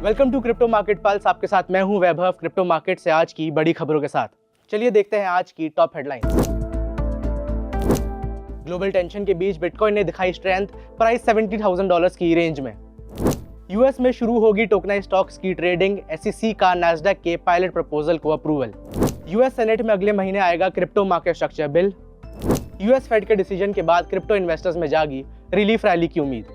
Welcome to crypto market pulse. आपके साथ मैं हूं वैभव, क्रिप्टो मार्केट से आज की बड़ी खबरों के साथ। चलिए देखते हैं आज की टॉप हेडलाइंस। ग्लोबल टेंशन के बीच बिटकॉइन ने दिखाई स्ट्रेंथ, प्राइस $70,000 की रेंज में। यूएस में शुरू होगी टोकनाइज्ड स्टॉक्स की ट्रेडिंग, एसईसी का नैस्डैक के पायलट प्रपोजल को अप्रूवल। यूएस सेनेट में अगले महीने आएगा crypto market structure bill. US Fed के डिसीजन के बाद क्रिप्टो इन्वेस्टर्स में जागी रिलीफ रैली की उम्मीद।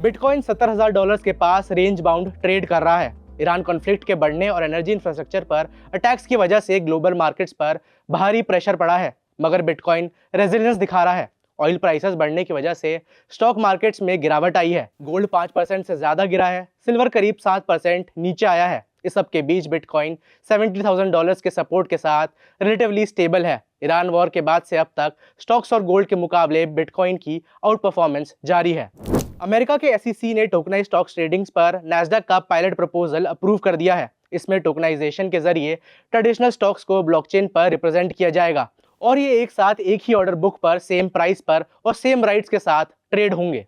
बिटकॉइन $70,000 के पास रेंज बाउंड ट्रेड कर रहा है। ईरान कॉन्फ्लिक्ट के बढ़ने और एनर्जी इंफ्रास्ट्रक्चर पर अटैक्स की वजह से ग्लोबल मार्केट्स पर भारी प्रेशर पड़ा है, मगर बिटकॉइन रेजिलियंस दिखा रहा है। ऑयल प्राइसेस बढ़ने की वजह से स्टॉक मार्केट्स में गिरावट आई है। गोल्ड 5% से ज्यादा गिरा है, सिल्वर करीब 7% नीचे आया है। इस सब के बीच बिटकॉइन $70,000 के सपोर्ट के साथ रिलेटिवली स्टेबल है। ईरान वॉर के बाद से अब तक स्टॉक्स और गोल्ड के मुकाबले बिटकॉइन की आउट परफॉर्मेंस जारी है। अमेरिका के एसईसी ने टोकनाइज्ड स्टॉक्स ट्रेडिंग्स पर नैस्डैक का पायलट प्रपोजल अप्रूव कर दिया है। इसमें टोकनाइजेशन के जरिए ट्रेडिशनल स्टॉक्स को ब्लॉकचेन पर रिप्रेजेंट किया जाएगा और ये एक साथ एक ही ऑर्डर बुक पर सेम प्राइस पर और सेम राइट्स के साथ ट्रेड होंगे।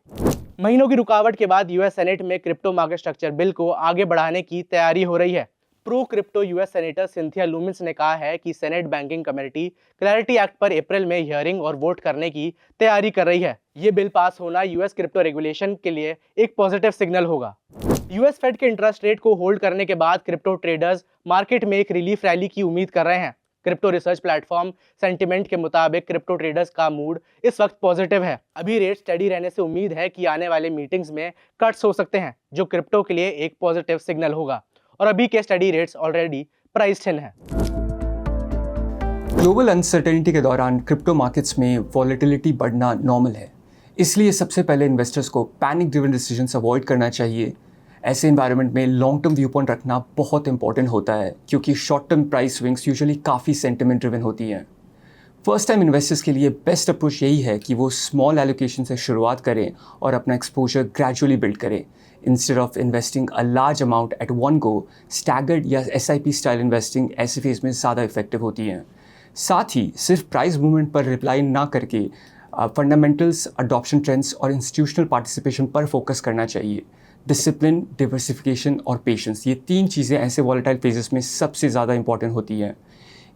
महीनों की रुकावट के बाद यूएस सेनेट में क्रिप्टो मार्केट स्ट्रक्चर बिल को आगे बढ़ाने की तैयारी हो रही है। Pro crypto US senator Cynthia Lummis ने कहा है कि senate banking committee clarity act पर अप्रैल में हियरिंग और वोट करने की तैयारी कर रही है। ये बिल पास होना यूएस क्रिप्टो रेगुलेशन के लिए एक पॉजिटिव सिग्नल होगा। यूएस फेड के इंटरेस्ट रेट को होल्ड करने के बाद क्रिप्टो ट्रेडर्स मार्केट में एक रिलीफ रैली की उम्मीद कर रहे हैं। क्रिप्टो रिसर्च प्लेटफॉर्म सेंटिमेंट के मुताबिक क्रिप्टो ट्रेडर्स का मूड इस वक्त पॉजिटिव है। अभी रेट स्टेडी रहने से उम्मीद है कि आने वाले मीटिंग्स में कट्स हो सकते हैं, जो क्रिप्टो के लिए एक पॉजिटिव सिग्नल होगा। और अभी के स्टडी रेट्स ऑलरेडी प्राइस्ड इन हैं। ग्लोबल अनसर्टेनिटी के दौरान क्रिप्टो मार्केट्स में वॉलेटिलिटी बढ़ना नॉर्मल है, इसलिए सबसे पहले इन्वेस्टर्स को पैनिक ड्रिवन डिसीजंस अवॉइड करना चाहिए। ऐसे एनवायरनमेंट में लॉन्ग टर्म व्यू पॉइंट रखना बहुत इंपॉर्टेंट होता है, क्योंकि short term price swings usually काफ़ी सेंटिमेंट ड्रिवन होती हैं। फर्स्ट टाइम इन्वेस्टर्स के लिए बेस्ट अप्रोच यही है कि वो स्मॉल एलोकेशन से शुरुआत करें और अपना एक्सपोजर ग्रेजुअली बिल्ड करें। Instead of investing a large amount at one go, staggered या SIP स्टाइल इन्वेस्टिंग ऐसे फेज में ज़्यादा इफेक्टिव होती हैं। साथ ही सिर्फ प्राइस मूवमेंट पर रिप्लाई ना करके फंडामेंटल्स, अडॉप्शन ट्रेंड्स और इंस्टीट्यूशनल पार्टिसिपेशन पर फोकस करना चाहिए। डिसिप्लिन, डिवर्सिफिकेशन और पेशेंस, ये तीन चीज़ें ऐसे वॉलेटाइल फेजेस में सबसे ज़्यादा इंपॉर्टेंट होती हैं।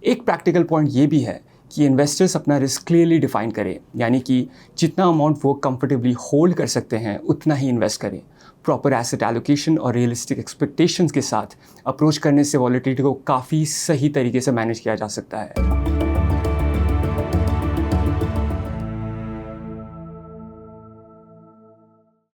एक प्रैक्टिकल पॉइंट ये भी है कि इन्वेस्टर्स अपना रिस्क क्लियरली डिफाइन करें, यानी कि जितना अमाउंट वो कंफर्टेबली होल्ड कर सकते हैं उतना ही इन्वेस्ट करें। प्रॉपर एसेट एलोकेशन और रियलिस्टिक एक्सपेक्टेशंस के साथ अप्रोच करने से वॉलेटिलिटी को काफ़ी सही तरीके से मैनेज किया जा सकता है।